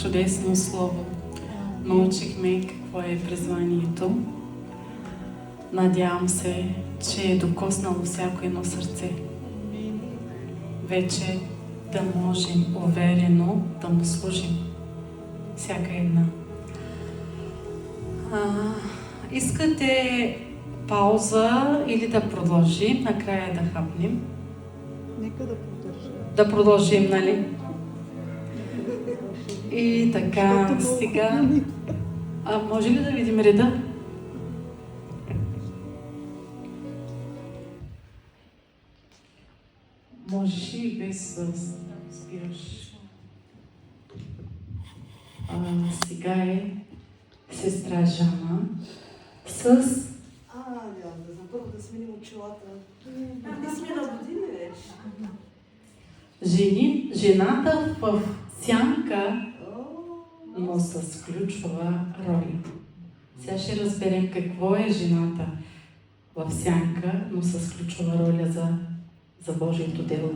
Чудесно слово. Научихме какво е призванието. Надявам се, че е докоснало всяко едно сърце. Вече да можем уверено да му служим. Всяка една. Искате пауза или да продължим? Накрая да хапнем. Нека да продължим. Да продължим, нали? И така, сега... може ли да видим реда? Можеш и без да спираш. Сега е сестра Жана с... Няма да знам, първо да сменим очилата. Не сме на години вече. Жената в сянка, но с ключова роля. Сега ще разберем какво е жената в сянка, но с ключова роля за Божието дело.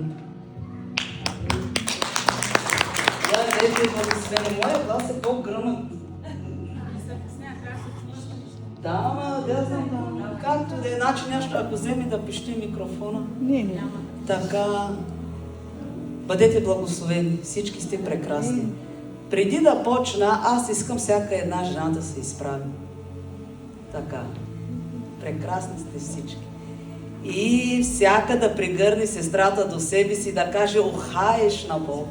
Да, дете, благословение. Моя глас е по-гръмък. Да, ама, да знам, да. Както да е, значи нещо, ако вземе да пищи микрофона. Не. Така, бъдете благословени, всички сте прекрасни. Преди да почна, аз искам всяка една жена да се изправи. Така, прекрасни сте всички. И всяка да прегърне сестрата до себе си, да каже, охаеш на Бог.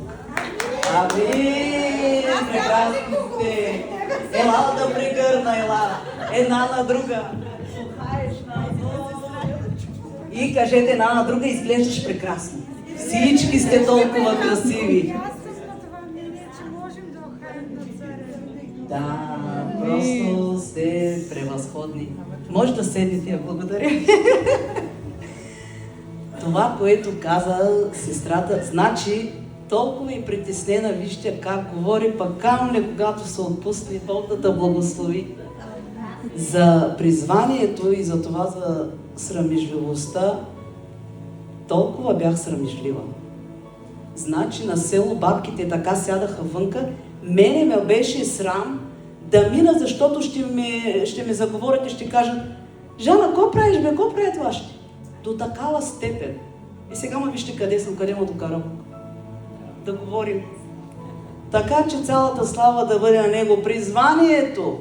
Амин! Прекрасни сте! Ела да прегърна, ела! Една на друга. Охаеш на Бог. И кажете една на друга, изглеждаш прекрасно. Всички сте толкова красиви. Да, просто сте превъзходни. Може да седнете, благодаря. Това, което каза сестрата, значи толкова и притеснена, вижте как говори, пък камо ли, когато се отпусне, Бог да те благослови. За призванието и за това, за срамежливостта, толкова бях срамежлива. Значи на село бабките така сядаха вънка, мене ме беше срам да мина, защото ще ме заговорят и ще кажат: Жана, какво правиш, бе, какво прави това ще? До такава степен. И сега ме вижте къде съм, къде ме докарам. Да говорим. Така че цялата слава да бъде на Него. Призванието.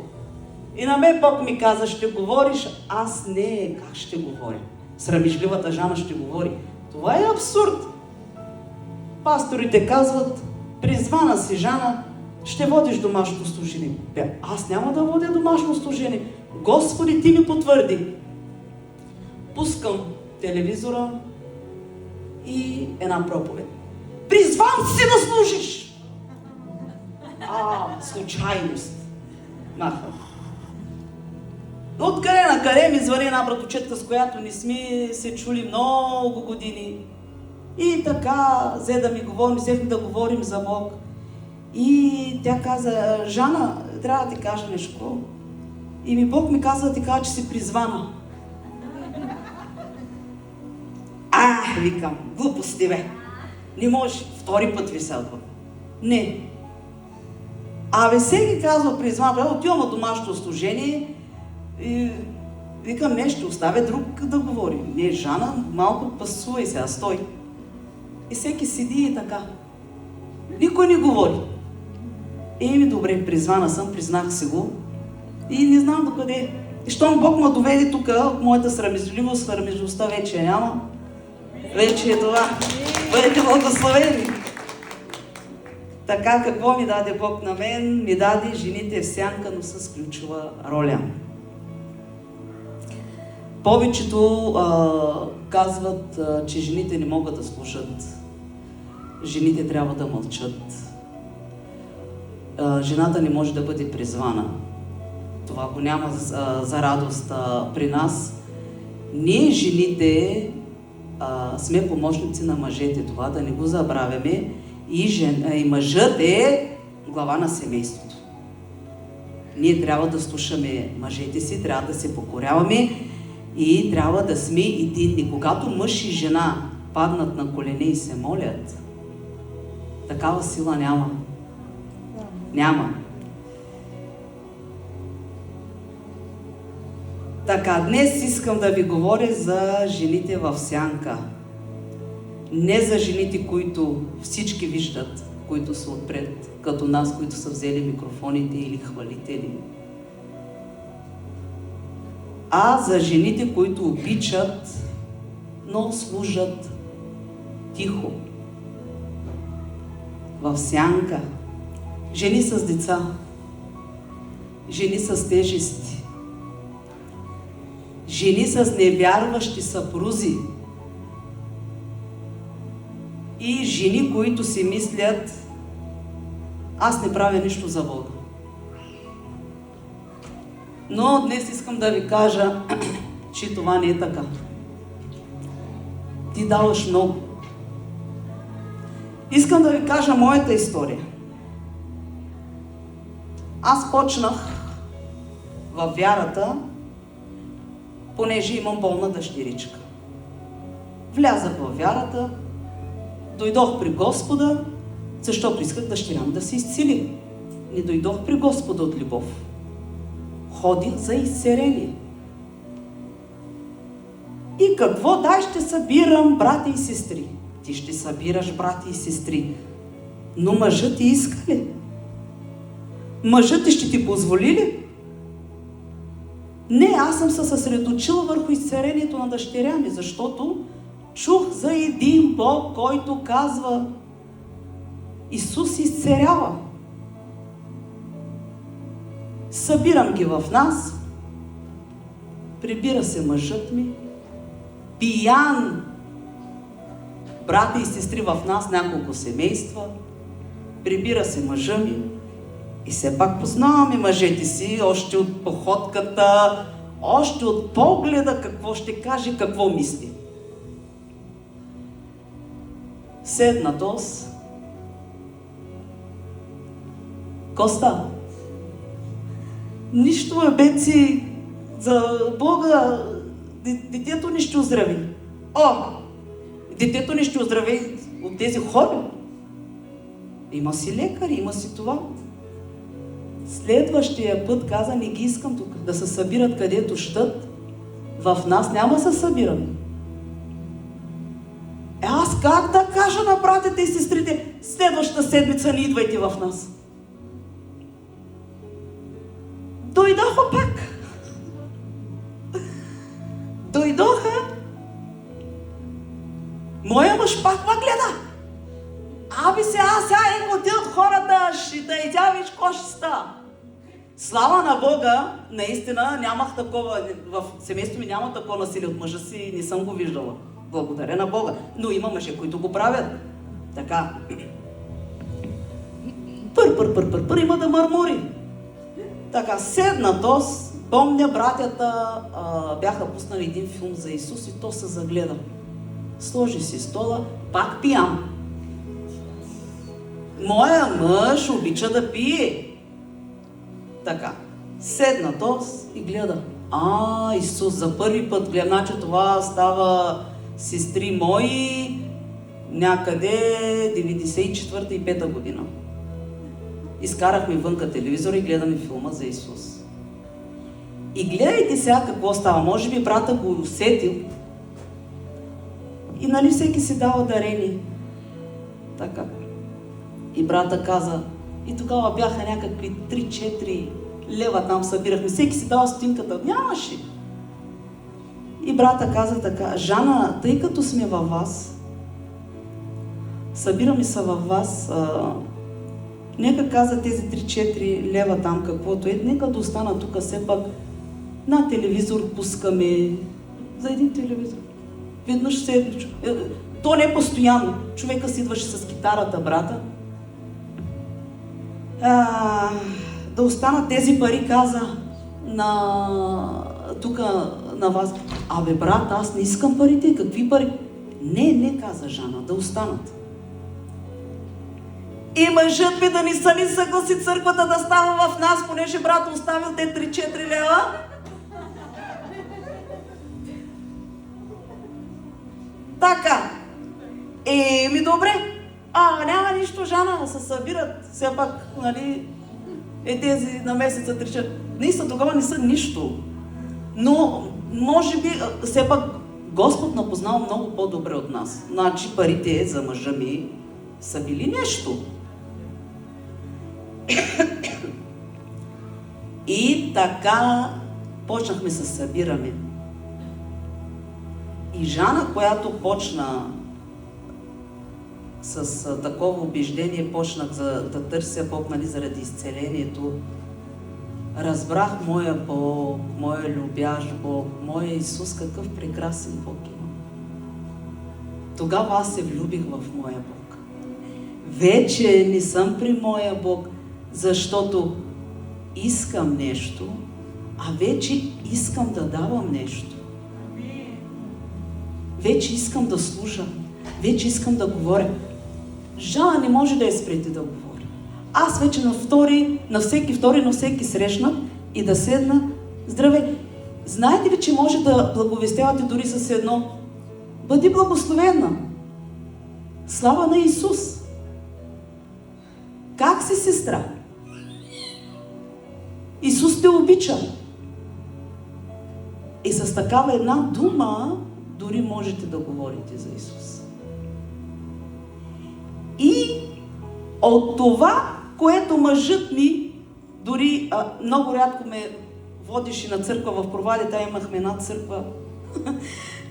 И на мен Бог ми каза, ще говориш, аз не, как ще говоря? Срамежливата Жана ще говори. Това е абсурд. Пасторите казват, призвана си Жана, ще водиш домашно служение. Аз няма да водя домашно служение. Господи, ти ми потвърди. Пускам телевизора и една проповед. Призван си да служиш! Случайност. Махам. Откъде на къде ми звъни една братовчетка, с която не сме се чули много години. И така, взехме да говорим за Бог. И тя каза, Жана, трябва да ти кажа нещо. И Бог ми каза да ти кажа, че си призвана. Викам, глупости, бе. Не можеш, втори път ви се отвър. Не. Всеки казва призвана, отивам на домашно служение и викам, не, ще оставя друг да говори. Не, Жана, малко пасувай сега, стой. И всеки седи и така. Никой не говори. Добре, призвана съм, признах си го. И не знам докъде. И щом Бог ме доведе тук, моята срамежливостта вече няма. Вече е това. Бъдете благословени. Така, какво ми даде Бог на мен? Ми даде жените в сянка, но с ключова роля. Повечето казват, че жените не могат да слушат. Жените трябва да мълчат. Жената не може да бъде призвана. Това го няма за радост при нас. Ние, жените, сме помощници на мъжете. Това да не го забравяме. И мъжът е глава на семейството. Ние трябва да слушаме мъжете си, трябва да се покоряваме и трябва да сме единни. Когато мъж и жена паднат на колене и се молят, такава сила няма. Няма. Така, днес искам да ви говоря за жените в сянка. Не за жените, които всички виждат, които са отпред, като нас, които са взели микрофоните или хвалители. А за жените, които обичат, но служат тихо. В сянка. Жени с деца. Жени с тежести. Жени с невярващи съпрузи. И жени, които си мислят, аз не правя нищо за Бога. Но днес искам да ви кажа, че това не е така. Ти даваш много. Искам да ви кажа моята история. Аз почнах във вярата, понеже имам болна дъщеричка. Влязах във вярата, дойдох при Господа, защото исках дъщеря ми да се изцели. Не дойдох при Господа от любов. Ходих за изцеление. И какво? Дай ще събирам брати и сестри. Ти ще събираш брати и сестри. Но мъжът ти иска ли? Мъжът ти ще ти позволи ли? Не, аз съм се съсредоточила върху изцелението на дъщеря ми, защото чух за един Бог, който казва: Исус изцелява. Събирам ги в нас, прибира се мъжът ми, пиян, брата и сестри в нас, няколко семейства, прибира се мъжа ми и все пак познаваме мъжете си, още от походката, още от погледа, какво ще каже, какво мисли. Седна Тос. Коста, нищо е беци за Бога, детето ни ще оздрави. О, детето ни ще оздрави от тези хора. Има си лекари, има си това. Следващия път каза: не ги искам тук, да се събират където щат. В нас няма да се събираме. Аз как да кажа на братите и сестрите: следващата седмица не идвайте в нас? Дойдоха пак. Дойдоха. Моя мъж пак ме гледа. Аби сега отидат хората, ще да идя виж какво ще става. Слава на Бога, наистина нямах такова, в семейството ми няма такова насилие от мъжа си, не съм го виждала. Благодаря на Бога. Но има мъже, които го правят. Така. Пър, има да мърмори. Така, седна Тос, помня братята бяха пуснали един филм за Исус и то се загледа. Сложи си стола, пак пиян. Моя мъж обича да пие. Така, седна Тос и гледа. Исус, за първи път гледна, че това става сестри мои някъде 94-та и 5-та година. Изкарахме вънка телевизора и гледаме филма за Исус. И гледайте сега какво става. Може би брата го усетил. И нали всеки си дава дарение. Така. И брата каза, и тогава бяха някакви 3-4 лева там събирахме. Всеки си дава стотинката. Нямаше. И брата каза така: Жана, тъй като сме във вас, събираме се във вас, нека каза тези 3-4 лева там каквото е, нека да остана тук все пак на телевизор пускаме, за един телевизор. Веднъж седмично. То не е постоянно. Човека си идваше с китарата, брата. Да останат тези пари, каза тук на вас. Абе, брат, аз не искам парите. Какви пари? Не, каза Жана, да останат. И мъжът ми да ни съгласи църквата да става в нас, понеже брат оставил те 3-4 лева. Така. Добре. Няма нищо, Жана, се събират. Все пак, нали, тези на месеца 3. Наистина тогава не са нищо. Но, може би, все пак Господ напознал много по-добре от нас. Значи парите за мъжа ми са били нещо. И така почнахме се събираме. И Жана, която почна с такова убеждение, почнах да търся Бог, нали, заради изцелението, разбрах моя Бог, моя любящ Бог, моя Исус, какъв прекрасен Бог има. Тогава аз се влюбих в моя Бог. Вече не съм при моя Бог, защото искам нещо, а вече искам да давам нещо. Вече искам да служа, вече искам да говоря. Жана не може да я спрете да говори. Аз вече на всеки срещнат и да седна. Здравей! Знаете ли, че може да благовестявате дори с едно? Бъди благословена! Слава на Исус! Как си, сестра? Исус те обича. И с такава една дума дори можете да говорите за Исус. И от това, което мъжът ми, дори много рядко ме водеше на църква в Провадите, имахме една църква.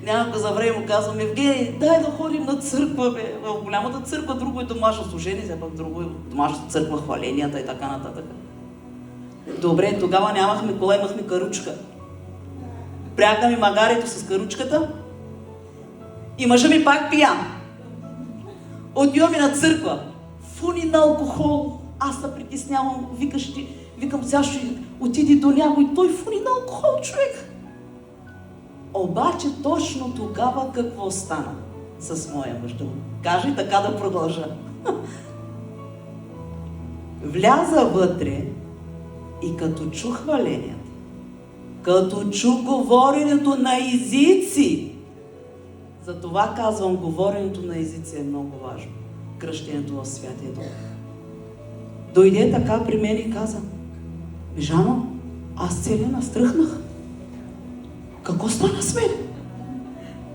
Няма да за време му казвам: Евгений, дай да ходим на църква, бе. В голямата църква, друго е домашно служение, сега пък друго е домашна църква, хваленията и така нататък. Добре, тогава нямахме кола, имахме каручка. Пряга ми магарето с каручката и мъжа ми пак пиян. Отиваме на църква. Фуни на алкохол. Аз се притеснявам, викам, сега ще отиди до някой. Той фуни на алкохол, човек. Обаче точно тогава какво стана с моя мъж? Да кажа и така да продължа. Вляза вътре и като чу хваленията, като чу говоренето на езици, затова казвам, говоренето на езици е много важно. Кръщението в Святия Дух. Дойде така при мен и каза: Жано, аз целия настръхнах. Какво стана с мен?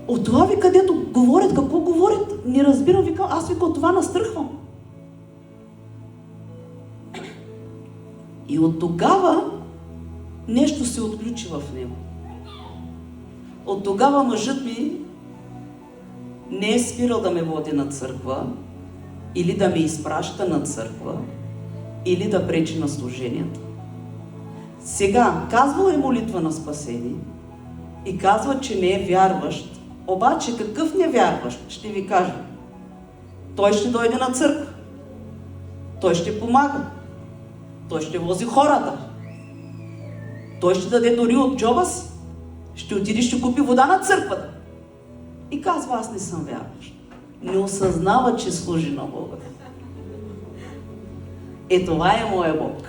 От това ви, където говорят, какво говорят, не разбирам, викам, аз от това настръхвам. И от тогава нещо се отключи в него. От тогава мъжът ми не е спирал да ме води на църква, или да ме изпраща на църква, или да пречи на служението. Сега, казвал е молитва на спасение и казва, че не е вярващ, обаче какъв невярващ, ще ви кажа. Той ще дойде на църква, той ще помага, той ще вози хората, той ще даде дори от джоба си, ще отиде, ще купи вода на църквата. И казва: аз не съм вярващ. Не осъзнава, че служи на Бога. Това е моя Бог.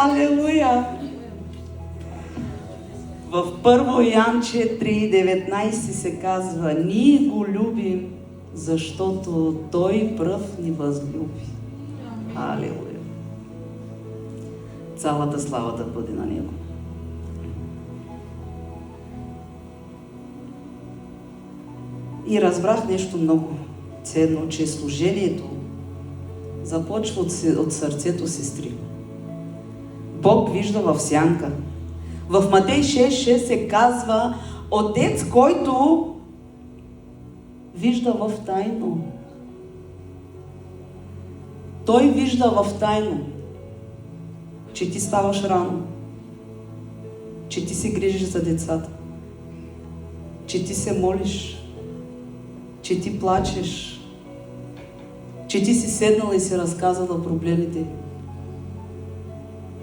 Алелуя! В 1 Йоан 4:19 се казва: ние го любим, защото Той пръв ни възлюби. Алелуя! Цялата слава да бъде на Него. И разбрах нещо много ценно, че служението започва от сърцето, сестри. Бог вижда в сянка. В Матей 6:6 се казва: Отец, който вижда в тайно. Той вижда в тайно, че ти ставаш рано, че ти се грижиш за децата, че ти се молиш, че ти плачеш, че ти си седнала и си разказала проблемите,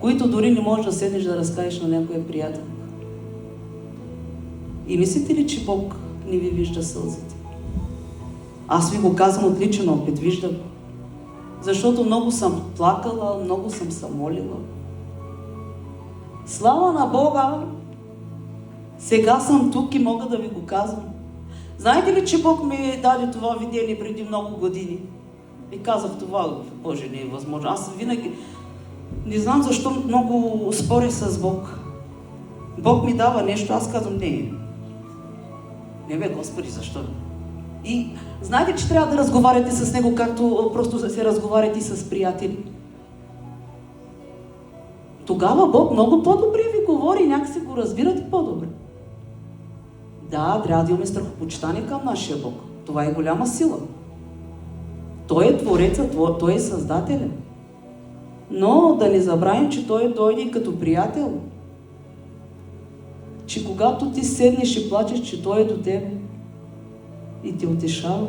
които дори не можеш да седнеш да разкажеш на някоя приятел. И мислите ли, че Бог не ви вижда сълзите? Аз ви го казвам от личен опит, виждам. Защото много съм плакала, много съм се молила. Слава на Бога! Сега съм тук и мога да ви го казвам. Знаете ли, че Бог ми даде това видение преди много години? И казах това, Боже, не е възможно. Аз винаги не знам защо много споря с Бог. Бог ми дава нещо, аз казвам не. Не бе, Господи, защо? И знаете, че трябва да разговаряте с Него, както просто се разговаряте с приятели. Тогава Бог много по-добре ви говори, някакси го разбирате по-добре. Да, трябва да имаме страхопочитание към нашия Бог. Това е голяма сила. Той е Творецът, Той е Създателен. Но да не забравим, че Той дойде като приятел. Че когато ти седнеш и плачеш, че Той е до тебе и те утешава.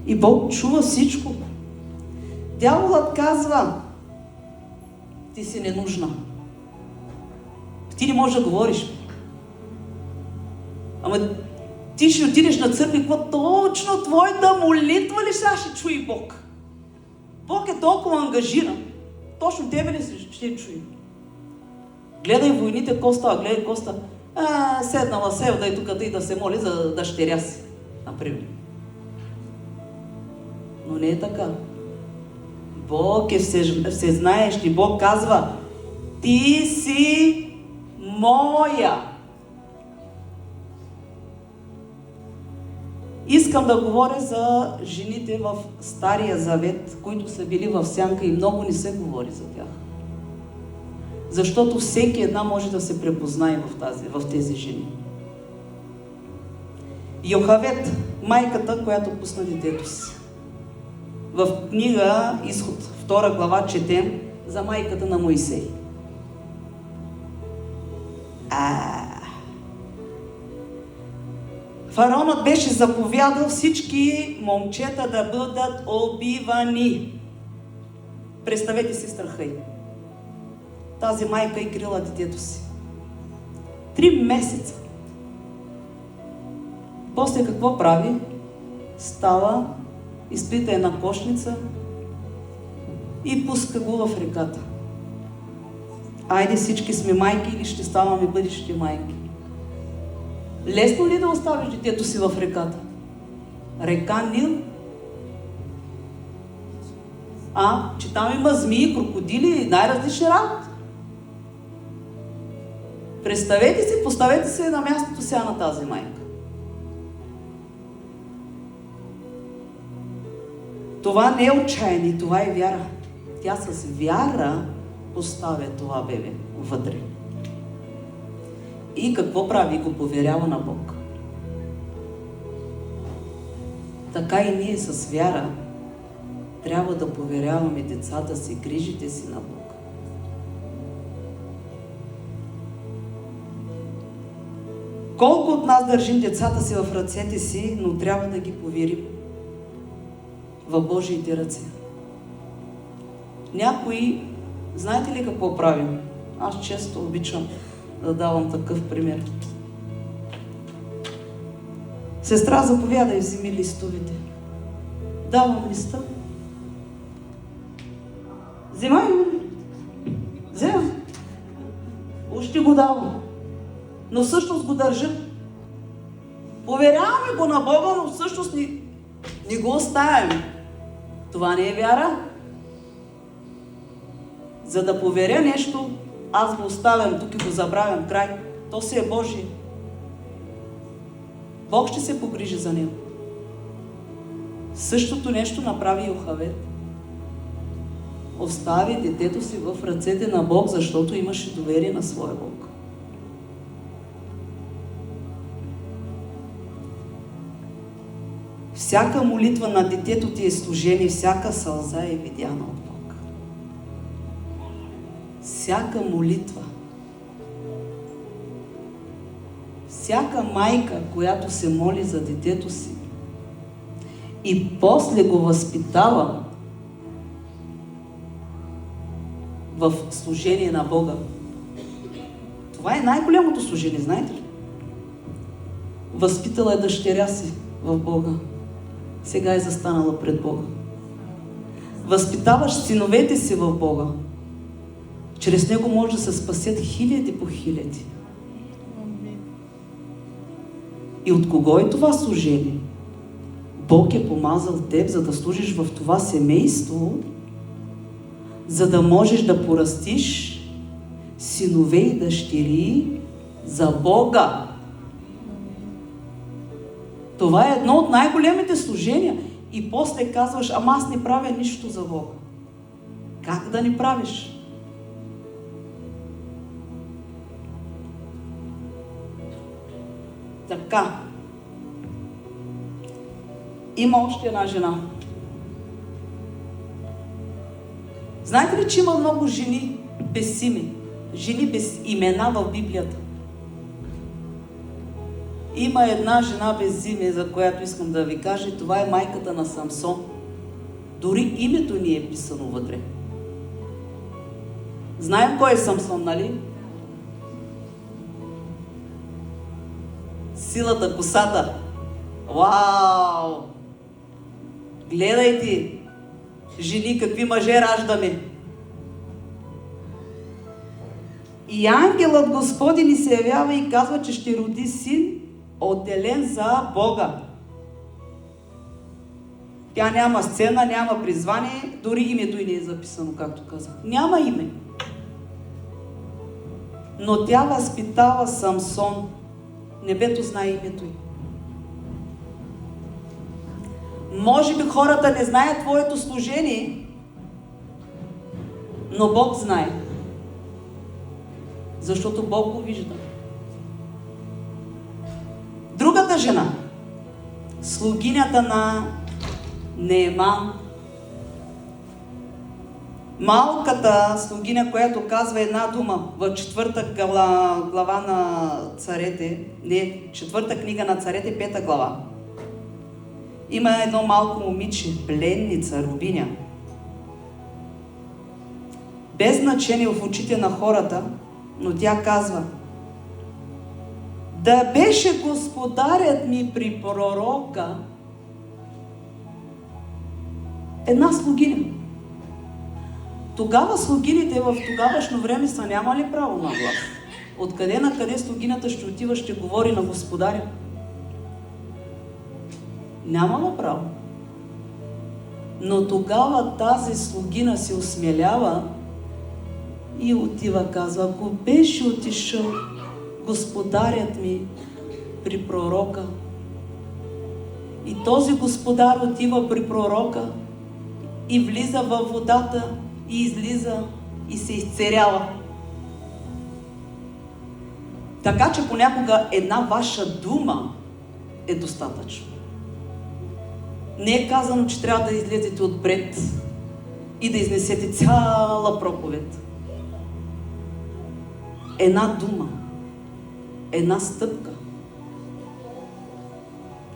И Бог чува всичко. Дяволът казва: ти си ненужна. Ти не можеш да говориш. Ама ти ще отидеш на църква и какво точно твоята молитва ли сега ще чуи Бог? Бог е толкова ангажиран. Точно тебе ли ще чуи? Гледай войните, Коста, гледай Коста. Седнала Севда и тук да се моли за дъщеря си, например. Но не е така. Бог е всезнаещ и Бог казва: ти си моя. Искам да говоря за жените в Стария Завет, които са били в сянка и много не се говори за тях. Защото всеки една може да се препознае в тези жени. Йохавед, майката, която пусна детето си. В книга Изход, 2 глава, четем за майката на Моисей. Фараонът беше заповядал всички момчета да бъдат убивани. Представете си страха й. Тази майка и крила детето си. 3 месеца. После какво прави? Става, изплита една кошница и пуска го в реката. Айде, всички сме майки или ще ставаме бъдещи майки. Лесно ли да оставиш детето си в реката? Река Нил? Че там има змии, крокодили и най-различни работи. Представете си, поставете се на мястото сега на тази майка. Това не е отчаяние, това е вяра. Тя с вяра поставя това бебе вътре. И какво прави? Го поверява на Бог. Така и ние с вяра трябва да поверяваме децата си, грижите си на Бог. Колко от нас държим децата си в ръцете си, но трябва да ги поверим в Божиите ръце. Някои, знаете ли какво правим? Аз често обичам да давам такъв пример. Сестра, заповядай, вземи листовете. Давам листа. Вземай. Още го давам. Но всъщност го държа. Поверяваме го на Бога, но всъщност не го оставяме. Това не е вяра. За да поверя нещо, аз го оставям тук и го забравям, край. То си е Божие. Бог ще се погрижи за него. Същото нещо направи Йохавед. Остави детето си в ръцете на Бог, защото имаше доверие на своя Бог. Всяка молитва на детето ти е служение, всяка сълза е видяна от Бог. Всяка молитва. Всяка майка, която се моли за детето си и после го възпитава в служение на Бога. Това е най-голямото служение, знаете ли? Възпитала е дъщеря си в Бога. Сега е застанала пред Бога. Възпитаваш синовете си в Бога. Чрез него може да се спасят хиляди по хиляди. И от кого е това служение? Бог е помазал теб, за да служиш в това семейство, за да можеш да порастиш синове и дъщери за Бога. Това е едно от най-големите служения. И после казваш, ама аз не правя нищо за Бога. Как да не правиш? Така. Има още една жена. Знаете ли, че има много жени без име? Жени без имена в Библията. Има една жена без име, за която искам да ви кажа, това е майката на Самсон. Дори името ни е писано вътре. Знаем кой е Самсон, нали? Силата, косата. Вау! Гледайте, жени, какви мъже раждаме. И ангелът Господи ни се явява и казва, че ще роди син, отделен за Бога. Тя няма сцена, няма призвание, дори името й не е записано, както казах. Няма име. Но тя възпитава Самсон. Небето знае името й. Може би хората не знаят твоето служение, но Бог знае. Защото Бог го вижда. Другата жена, слугинята на Нееман, малката слугиня, която казва една дума в 4 глава на царете, не, 4 книга на царете, 5 глава. Има едно малко момиче, пленница, рабиня. Без значение в очите на хората, но тя казва: да беше господарят ми при пророка. Една слугиня. Тогава слугините в тогавашно време са нямали право на глас. Откъде на къде слугинята ще отива, ще говори на господаря? Нямала право. Но тогава тази слугина се осмелява и отива, казва: ако беше отишъл господарят ми при пророка. И този господар отива при пророка и влиза във водата и излиза и се изцерява. Така че понякога една ваша дума е достатъчно. Не е казано, че трябва да излезете отпред и да изнесете цяла проповед. Една дума, една стъпка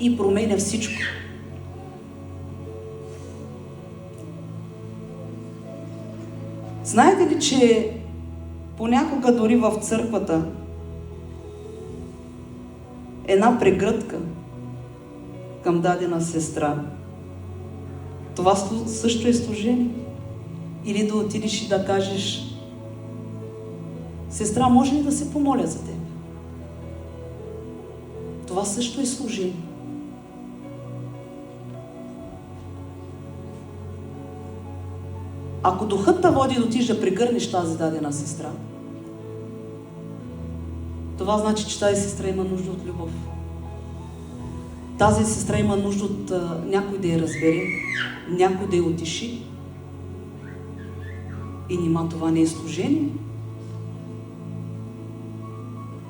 и променя всичко. Знаете ли, че понякога дори в църквата една прегръдка към дадена сестра, това също е служение. Или да отидеш и да кажеш: сестра, може ли да се помоля за теб? Това също е служение. Ако духът те води да отидеш да прегърнеш тази дадена сестра, това значи, че тази сестра има нужда от любов. Тази сестра има нужда от някой да я разбере, някой да я утеши. И нима това не е служение.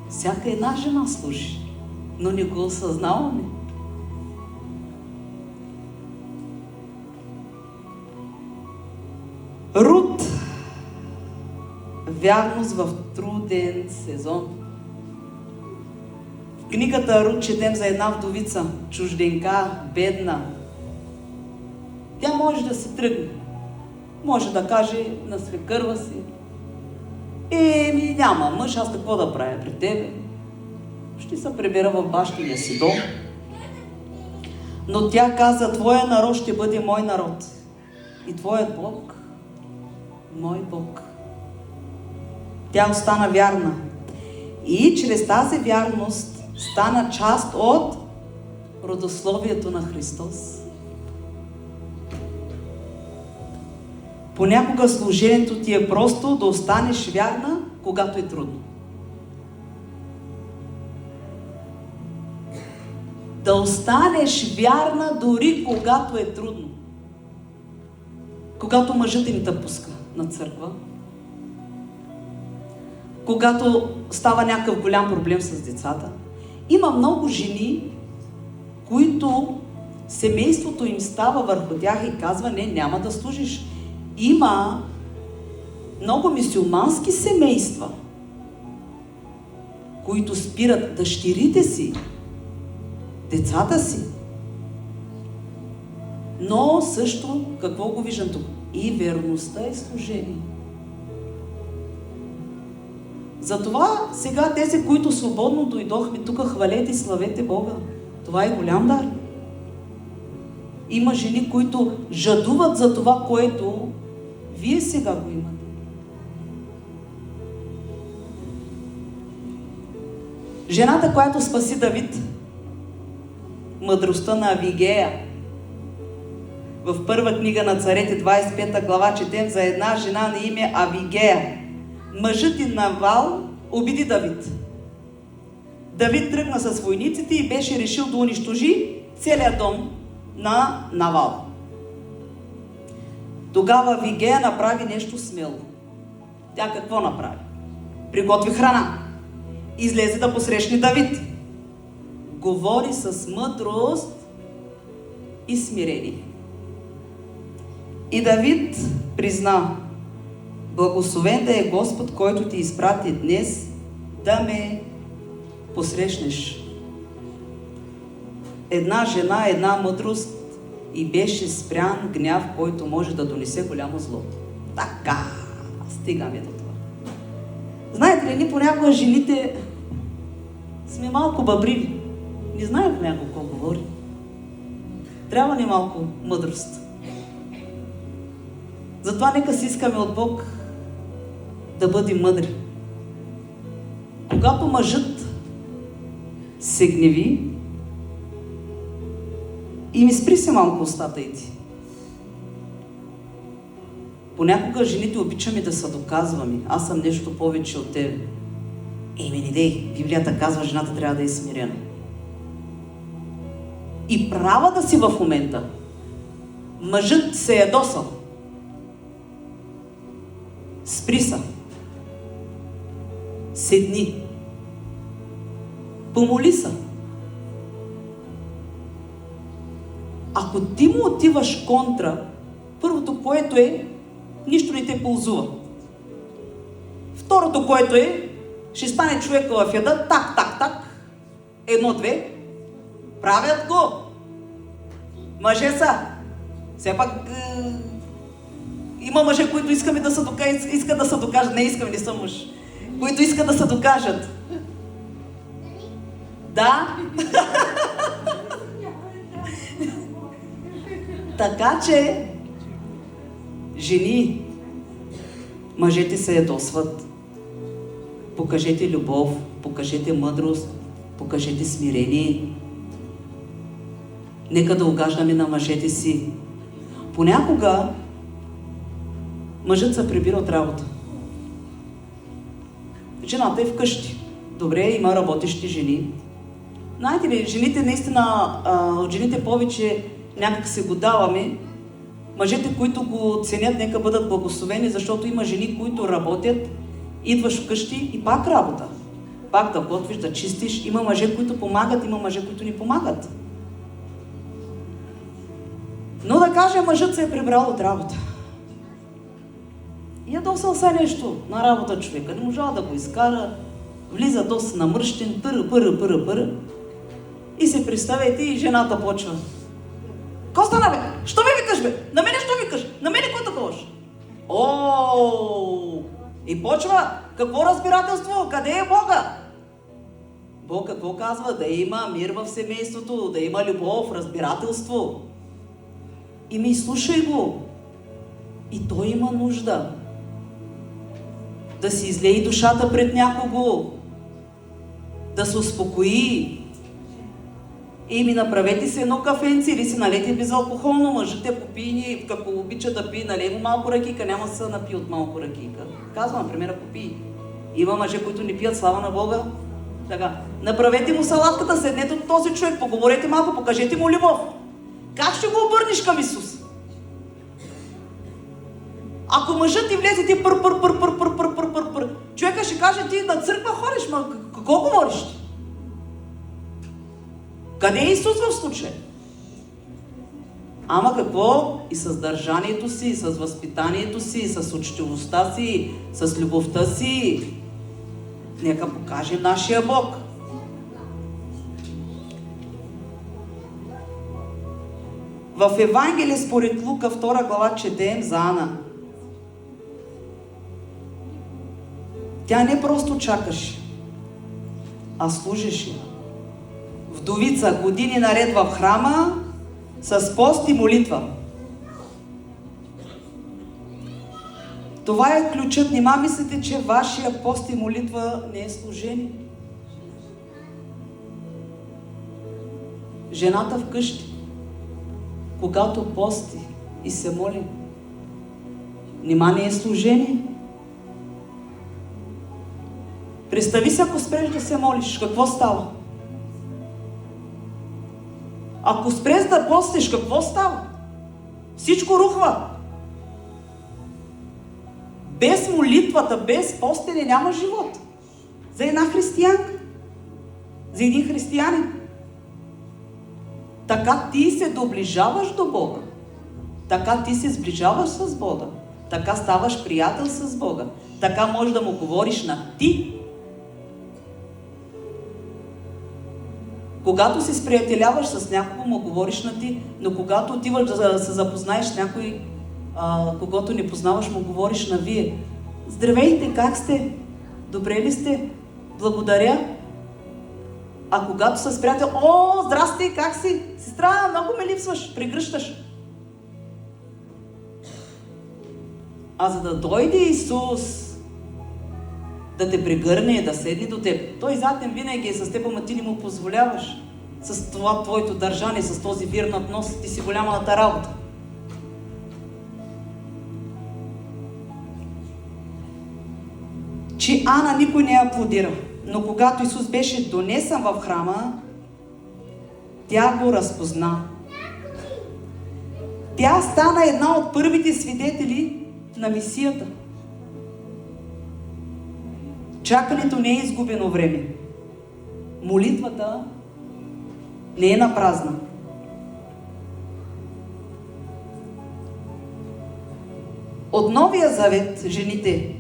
Всяка една жена служи, но не го осъзнаваме. Рут. Вярност в труден сезон. В книгата Рут четем за една вдовица, чужденка, бедна. Тя може да се тръгне. Може да каже на свекърва си: няма мъж, аз какво да правя при тебе? Ще се прибера в бащиния си дом. Но тя каза: твоя народ ще бъде мой народ. И твоят Бог, мой Бог. Тя остана вярна. И чрез тази вярност стана част от родословието на Христос. Понякога служението ти е просто да останеш вярна, когато е трудно. Да останеш вярна дори когато е трудно. Когато мъжът им те пуска на църква, когато става някакъв голям проблем с децата. Има много жени, които семейството им става върху тях и казва: не, няма да служиш. Има много мюсюлмански семейства, които спират дъщерите си, децата си. Но също, какво го виждам тук? И верността е служение. Затова сега тези, които свободно дойдохме тук, хвалете и славете Бога. Това е голям дар. Има жени, които жадуват за това, което вие сега го имате. Жената, която спаси Давид, мъдростта на Авигея. В първа книга на царете, 25 глава, четем за една жена на име Авигея. Мъжът и Навал обиди Давид. Давид тръгна с войниците и беше решил да унищожи целият дом на Навал. Тогава Авигея направи нещо смело. Тя какво направи? Приготви храна. Излезе да посрещне Давид. Говори с мъдрост и смирение. И Давид призна: благословен да е Господ, който ти изпрати днес да ме посрещнеш. Една жена, една мъдрост и беше спрян гняв, който може да донесе голямо зло. Така, стигаме до това. Знаете ли, ние понякога жените сме малко бъбриви. Не знаем понякога какво говори. Трябва ни малко мъдрост. Затова нека си искаме от Бог да бъдем мъдри. Когато мъжът се гневи, и ми спри се малко устата и ти. Понякога жените обичаме да се доказваме: аз съм нещо повече от тебе. Не дей, Библията казва, жената трябва да е смирена. И права да си в момента. Мъжът се е ядосал. Спри се. Седни. Помоли се. Ако ти му отиваш контра, първото, което е, нищо не те ползува. Второто, което е, ще стане човека в яда, так, едно-две, правят го. Мъже са. Все пак има мъже, които искат да се докажат, не съм мъж, които искат да се докажат. Да. Така че, жени, мъжете се ядосват. Покажете любов, покажете мъдрост, покажете смирение. Нека да угаждаме на мъжете си. Понякога мъжът се прибира от работа. Жената е вкъщи. Добре, има работещи жени. Знаете ли, жените наистина, от жените повече някак се го даваме. Мъжете, които го ценят, нека бъдат благословени, защото има жени, които работят, идваш вкъщи и пак работа. Пак да готвиш, да чистиш. Има мъже, които помагат, има мъже, които ни помагат. Но да кажем, мъжът се е прибрал от работа. Ядосал се нещо на работа човека, не можа да го изкара, влиза доста намръщен, пър. И се представете, и жената почва: ко стана, бе? Що ме викаш, бе? На мене що викаш? На мене кой таковаш? И почва: какво разбирателство? Къде е Бога? Бог какво казва? Да има мир в семейството, да има любов, разбирателство. И ми слушай го. И той има нужда да си излее душата пред някого. да се успокои. И ми направете си едно кафенце или си налете безалкохолно, мъжете попийни, ако обича да пие, налей му малко ракийка, няма да се напи от малко ракийка. Казвам, например, ако пие. Има мъже, които не пият, слава на Бога. Така, направете му салатката, седнете от този човек, поговорете малко, покажете му любов. Как ще го обърнеш към Исус? Ако мъжът ти влезе, ти пър. Човека ще каже, ти на църква ходиш, ма какво говориш ти? Къде е Исус в случая? Ама какво? И с държанието си, и с възпитанието си, и с учтивостта си, с любовта си. Нека покажем нашия Бог. В Евангелие според Лука 2 глава четем за Ана. Тя не просто чакаше, а служеше. Вдовица, години наред в храма, с пост и молитва. Това е ключът. Нима мислите, че вашия пост и молитва не е служение? Жената вкъщи, когато пости и се моли, нима не е служение? Представи се, ако спреш да се молиш, какво става? Ако спреш да постиш, какво става? Всичко рухва. Без молитвата, без постене няма живот. За една християнка, за един християнин. Така ти се доближаваш до Бога. Така ти се сближаваш с Бога. Така ставаш приятел с Бога. Така можеш да му говориш на ти. Когато се сприятеляваш с някого, му говориш на ти, но когато отиваш да се запознаеш с някой, когато не познаваш, му говориш на вие. Здравейте, как сте? Добре ли сте? Благодаря. А когато се приятел, о, здрасти, как си? Сестра, много ме липсваш, прегръщаш. А за да дойде Исус да те прегърне, да седне до теб, той заден винаги е с теб, ама ти не му позволяваш. С това твоето държание, с този вирнат нос, ти си голямата работа. Че Ана никой не аплодира, но когато Исус беше донесен в храма, тя го разпозна. Тя стана една от първите свидетели на Месията. Чакането не е изгубено време. Молитвата не е напразна. От Новия Завет жените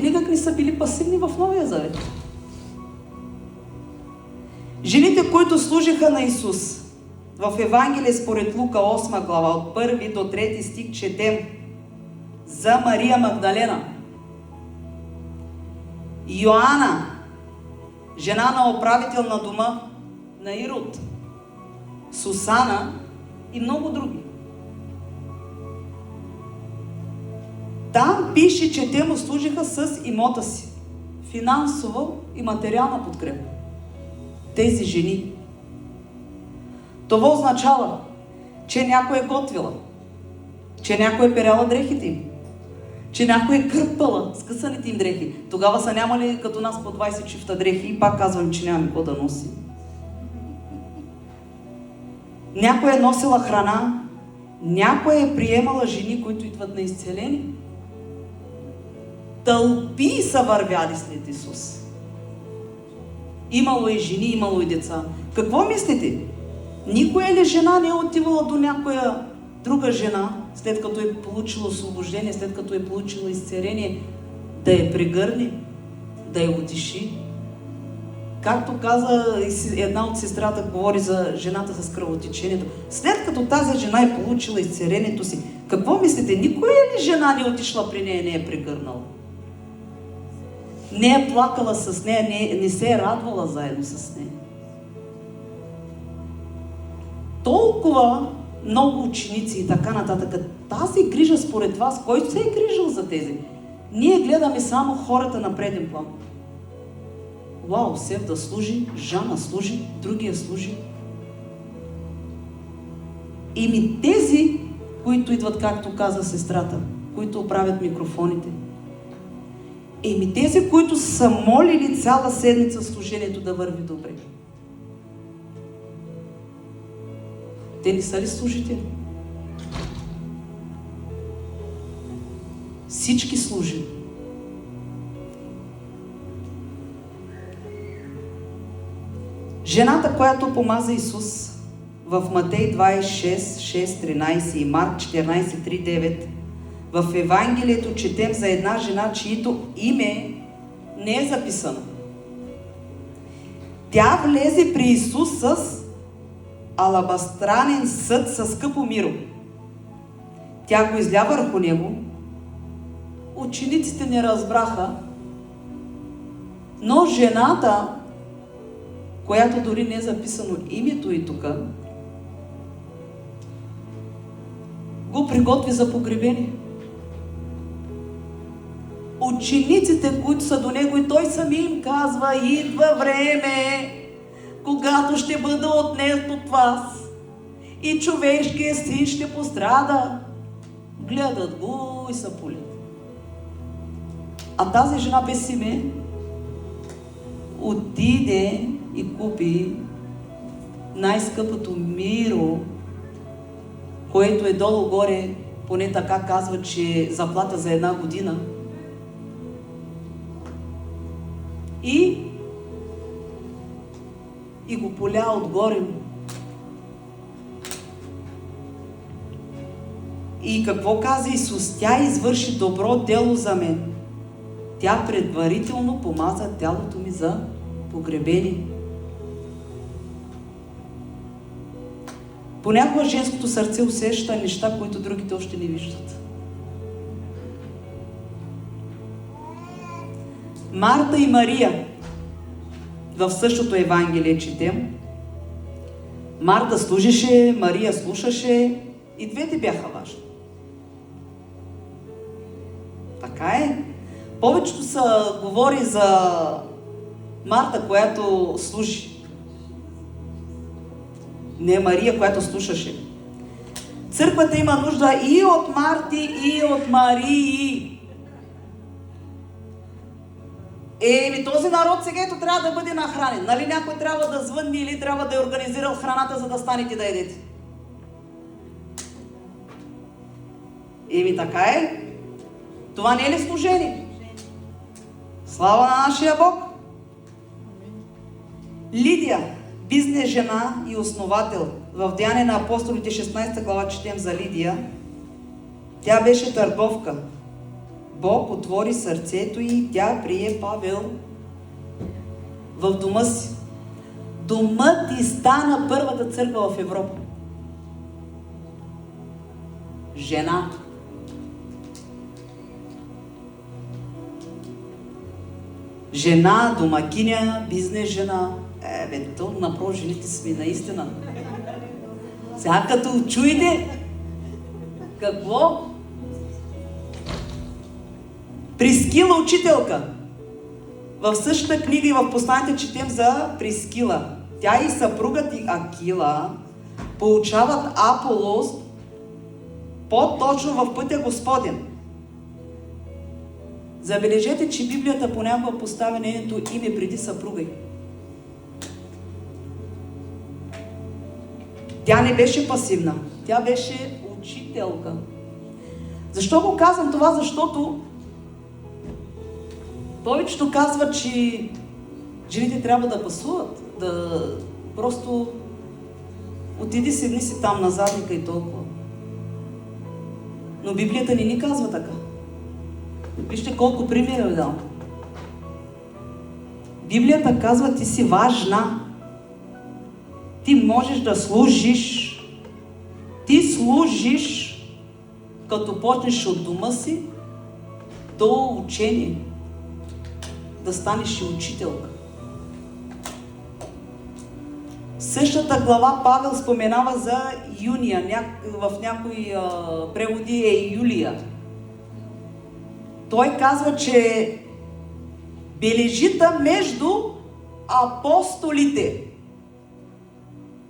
никак не са били пасивни в Новия Завет. Жените, които служиха на Исус, в Евангелие според Лука 8 глава, от 1 до 3 стих четем за Мария Магдалена, Йоанна, жена на управител на дома на Ирод, Сусана и много други. Там пише, че те му служиха с имота си, финансова и материална подкрепа. Тези жени. Това означава, че някой е готвила, че някой е перяла дрехите им, че някой е кърпала скъсаните им дрехи. Тогава са нямали като нас по 20 чифта дрехи и пак казвам, че няма какво да носи. Някой е носила храна, някой е приемала жени, които идват на изцеление. Тълпи са вървяли след Исус. Имало и жени, имало и деца. Какво мислите? Никоя ли жена не е отивала до някоя друга жена, след като е получила освобождение, след като е получила изцеление, да я прегърне, да я утеши? Както каза една от сестрата, говори за жената с кръвотечението. След като тази жена е получила изцелението си, какво мислите? Никоя ли жена не е отишла при нея, не е прегърнала? Не е плакала с нея, не се е радвала заедно с нея. Толкова много ученици и така нататък. Тази грижа според вас, кой се е грижил за тези? Ние гледаме само хората на преден план. Вау, Сев да служи, Жана служи, другия служи. Ими тези, които идват, както каза сестрата, които оправят микрофоните. Еми тези, които са молили цяла седмица служението да върви добре. Те не са ли служители? Всички служим. Жената, която помаза Исус в Матей 26, 6, 13 и Марк 14, 3, 9, в Евангелието четем за една жена, чието име не е записано. Тя влезе при Исус с алабастранен съд със скъпо миро. Тя го изля върху него. Учениците не разбраха, но жената, която дори не е записано името и тук, го приготви за погребение. Учениците, които са до него, и той сами им казва: идва време, когато ще бъда отнет от вас и човешкият син ще пострада. Гледат го и са полят. А тази жена без име отиде и купи най-скъпото миро, което е долу-горе, поне така казва, че заплата за една година. И го поля отгоре. И какво каза Исус? Тя извърши добро дело за мен. Тя предварително помаза тялото ми за погребение. Понякога женското сърце усеща неща, които другите още не виждат. Марта и Мария. В същото Евангелие четем. Марта служеше, Мария слушаше, и двете бяха важни. Така е. Повечето се говори за Марта, която служи. Не Мария, която слушаше. Църквата има нужда и от Марти, и от Марии. Еми, този народ сега ето трябва да бъде нахранен. Нали някой трябва да звънне или трябва да е организирал храната, за да станете да едете? Еми, така е. Това не е ли служение? Слава на нашия Бог! Лидия, бизнес жена и основател. В Деяния на апостолите 16 глава четем за Лидия. Тя беше търговка. Бог отвори сърцето и тя прие Павел в дома си. Домът и стана първата църква в Европа. Жена. Жена, домакиня, бизнес жена. То направо жените сме наистина. Сега като чуете, какво? Прискила учителка. В същата книга и в посланието четем за Прискила. Тя и съпругът и Акила получават Аполос по-точно в пътя Господен. Забележете, че Библията понякога поставя нейното име преди съпруга й. Тя не беше пасивна, тя беше учителка. Защо го казвам това? Защото повечето казват, че жените трябва да пасуват, да просто отиди седни си там на задника и толкова. Но Библията не ни казва така. Вижте колко примера ви дам. Библията казва, ти си важна. Ти можеш да служиш. Ти служиш, като почнеш от дома си до учение. Да станеш и учителка. Същата глава Павел споменава за Юния. В някои преводи е Юлия. той казва, че бележита между апостолите.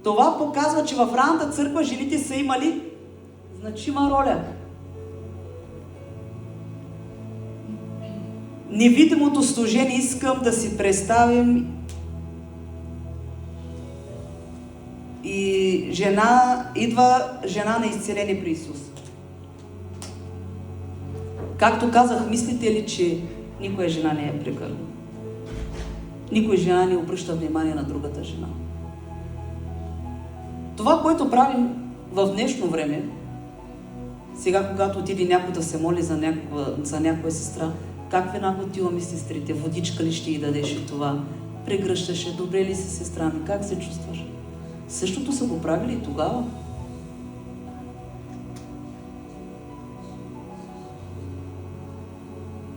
Това показва, че в ранната църква жените са имали значима роля. Невидимото служение искам да си представим и идва жена на изцеление при Исус. Както казах, мислите ли, че никоя жена не е прекърна? Никоя жена не обръща внимание на другата жена. Това, което правим в днешно време, сега когато отиде някой да се моли за някоя сестра, как веднага отиваме сестрите? Водичка ли ще й дадеш и това? Прегръщаше, добре ли си сестра ми? Как се чувстваш? Същото са го правили и тогава.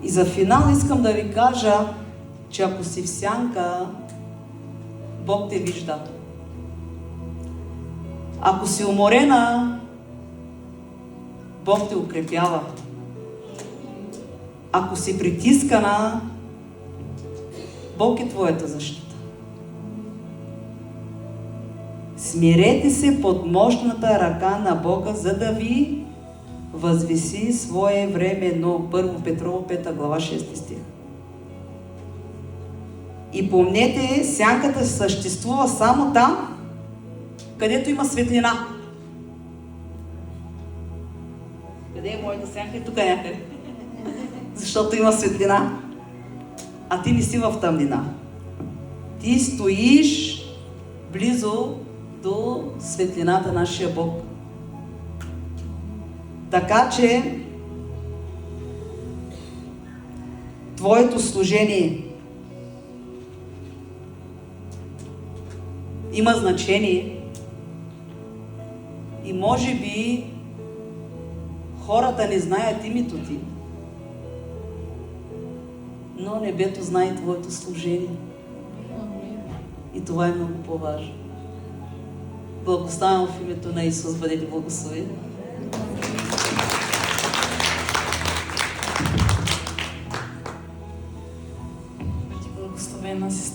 И за финал искам да ви кажа, че ако си в сянка, Бог те вижда. Ако си уморена, Бог те укрепява. Ако си притискана, Бог е твоята защита. Смирете се под мощната ръка на Бога, за да ви възвиси своевременно. 1 Петрово 5 глава 6 стих. И помнете, сянката съществува само там, където има светлина. Къде е моята сянка? И тук е някъде. Защото има светлина. А ти не си в тъмнина. Ти стоиш близо до светлината на нашия Бог. Така че твоето служение има значение и може би хората не знаят името ти, но небето знае твоето служение. И това е много по-важно. Благославям в името на Исус, бъдете благословени. Бъди благословена, сестра.